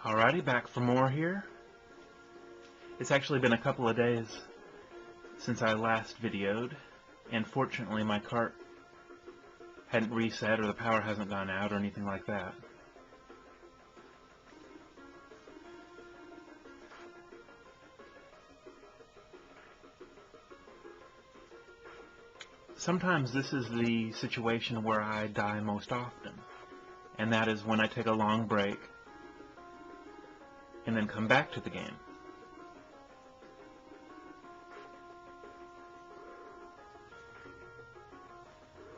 Alrighty, back for more here. It's actually been a couple of days since I last videoed, and fortunately my cart hadn't reset or the power hasn't gone out or anything like that. Sometimes this is the situation where I die most often, and that is when I take a long break and then come back to the game.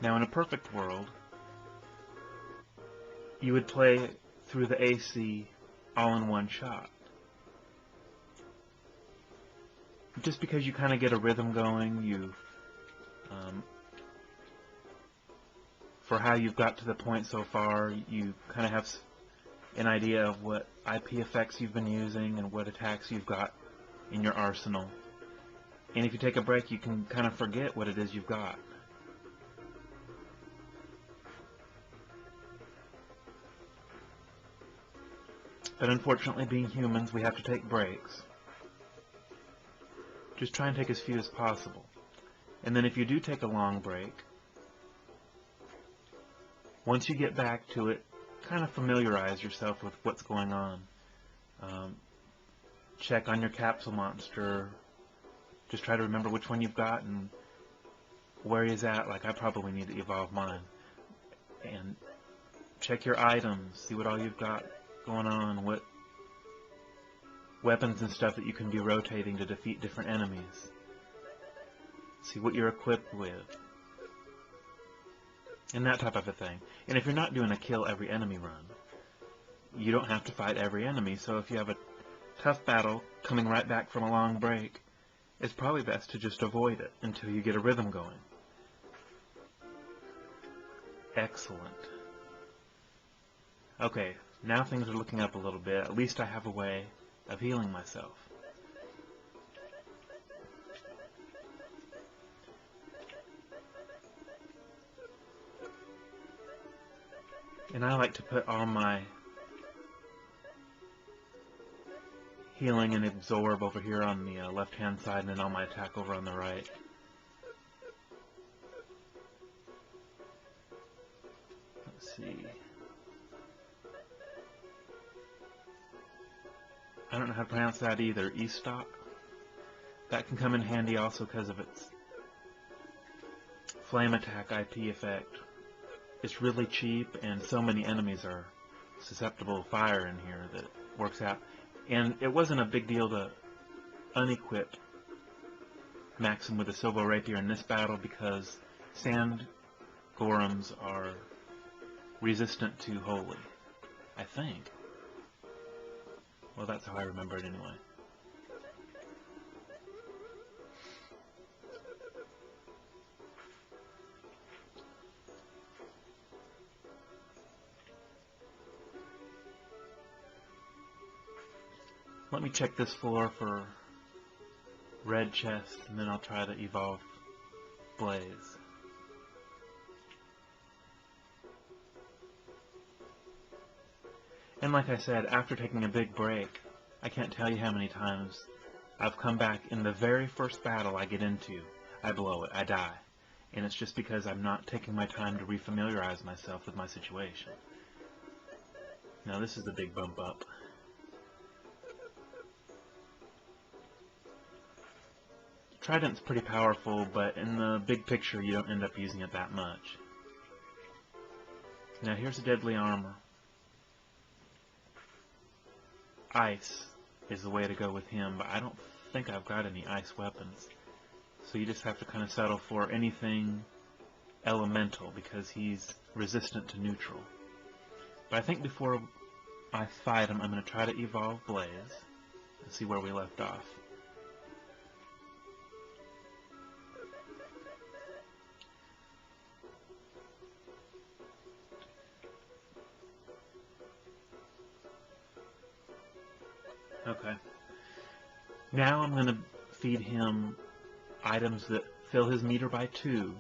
Now, in a perfect world, you would play through the AC all in one shot. Just because you kind of get a rhythm going, for how you've got to the point so far, you kind of have an idea of what IP effects you've been using and what attacks you've got in your arsenal. And if you take a break, you can kind of forget what it is you've got. But unfortunately, being humans, we have to take breaks. Just try and take as few as possible. And then if you do take a long break, once you get back to it, kind of familiarize yourself with what's going on. Check on your capsule monster. Just try to remember which one you've got and where he's at. Like, I probably need to evolve mine. And check your items. See what all you've got going on. What weapons and stuff that you can be rotating to defeat different enemies. See what you're equipped with. And that type of a thing. And if you're not doing a kill every enemy run, you don't have to fight every enemy. So if you have a tough battle coming right back from a long break, it's probably best to just avoid it until you get a rhythm going. Excellent. Okay, now things are looking up a little bit. At least I have a way of healing myself. And I like to put all my healing and absorb over here on the left-hand side, and then all my attack over on the right. Let's see. I don't know how to pronounce that either. E-stock. That can come in handy also because of its flame attack IP effect. It's really cheap, and so many enemies are susceptible to fire in here that it works out. And it wasn't a big deal to unequip Maxim with a silver rapier in this battle because sand golems are resistant to holy, I think. Well, that's how I remember it anyway. Let me check this floor for red chest, and then I'll try to evolve Blaze. And like I said, after taking a big break, I can't tell you how many times I've come back in the very first battle I get into, I blow it, I die. And it's just because I'm not taking my time to refamiliarize myself with my situation. Now this is a big bump up. Trident's pretty powerful, but in the big picture you don't end up using it that much. Now here's a deadly armor. Ice is the way to go with him, but I don't think I've got any ice weapons. So you just have to kind of settle for anything elemental because he's resistant to neutral. But I think before I fight him, I'm going to try to evolve Blaze and see where we left off. Okay. Now I'm going to feed him items that fill his meter by 2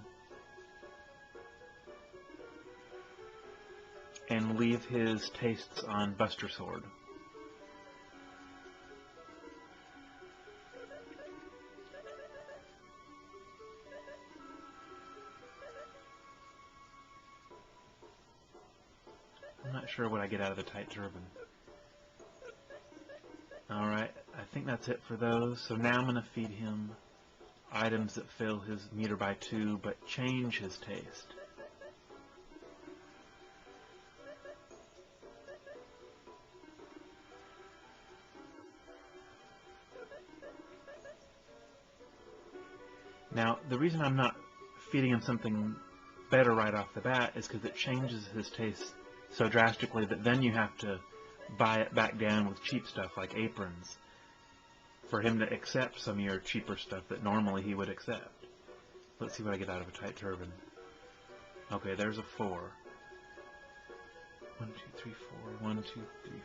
and leave his tastes on Buster Sword. sure what I get out of the tight turban. Alright, I think that's it for those. So now I'm going to feed him items that fill his meter by 2 but change his taste. Now, the reason I'm not feeding him something better right off the bat is because it changes his taste so drastically that then you have to buy it back down with cheap stuff like aprons for him to accept some of your cheaper stuff that normally he would accept. Let's see what I get out of a tight turban. Okay, there's a 4. 1, 2, 3, 4. 1, 2, 3, 4.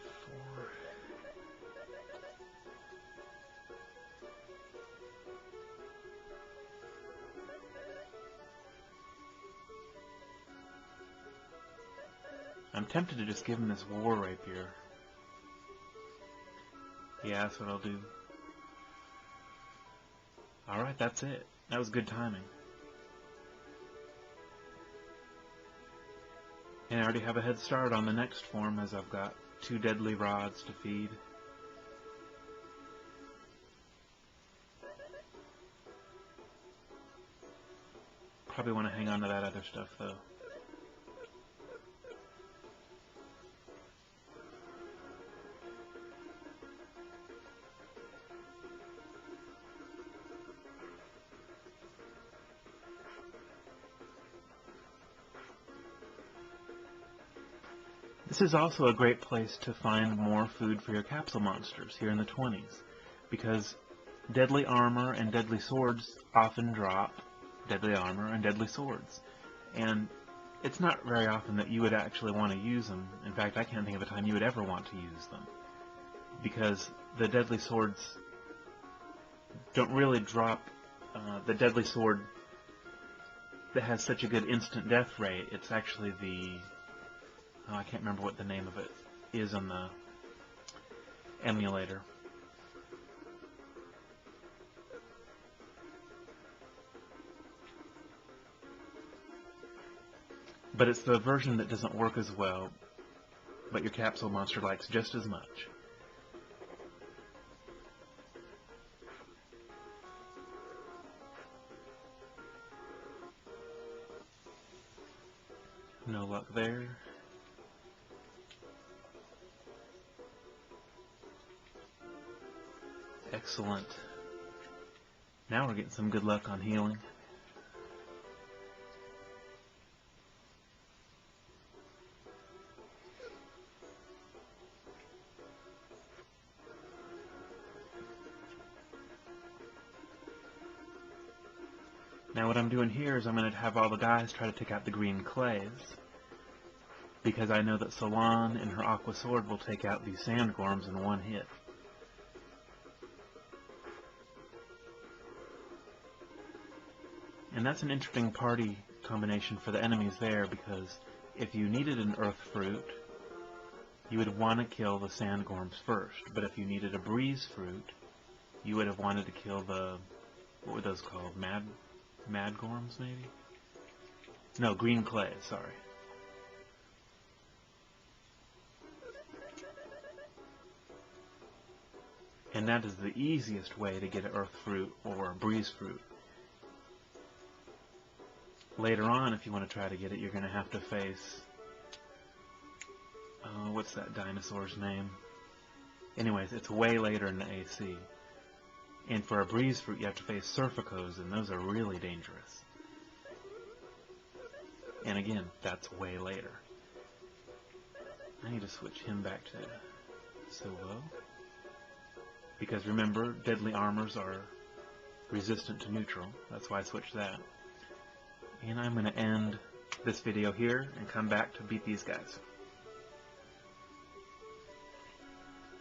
I'm tempted to just give him this war rapier. Yeah, that's what I'll do. Alright, that's it. That was good timing. And I already have a head start on the next form as I've got 2 deadly rods to feed. Probably want to hang on to that other stuff though. This is also a great place to find more food for your capsule monsters here in the 20s, because deadly armor and deadly swords often drop deadly armor and deadly swords. And it's not very often that you would actually want to use them. In fact, I can't think of a time you would ever want to use them, because the deadly swords don't really drop the deadly sword that has such a good instant death rate. It's actually the I can't remember what the name of it is on the emulator. But it's the version that doesn't work as well, but your capsule monster likes just as much. No luck there. Excellent. Now we're getting some good luck on healing. Now what I'm doing here is I'm going to have all the guys try to take out the green clays, because I know that Salon and her aqua sword will take out these sandworms in one hit. And that's an interesting party combination for the enemies there, because if you needed an earth fruit, you would want to kill the sandworms first. But if you needed a breeze fruit, you would have wanted to kill the, what were those called? Madgorms, maybe? No, green clay, sorry. And that is the easiest way to get an earth fruit or a breeze fruit. Later on, if you want to try to get it, you're going to have to face, what's that dinosaur's name? Anyways, it's way later in the AC. And for a breeze fruit, you have to face Surficos, and those are really dangerous. And again, that's way later. I need to switch him back to Silvo. Because remember, deadly armors are resistant to neutral. That's why I switched that. And I'm going to end this video here and come back to beat these guys.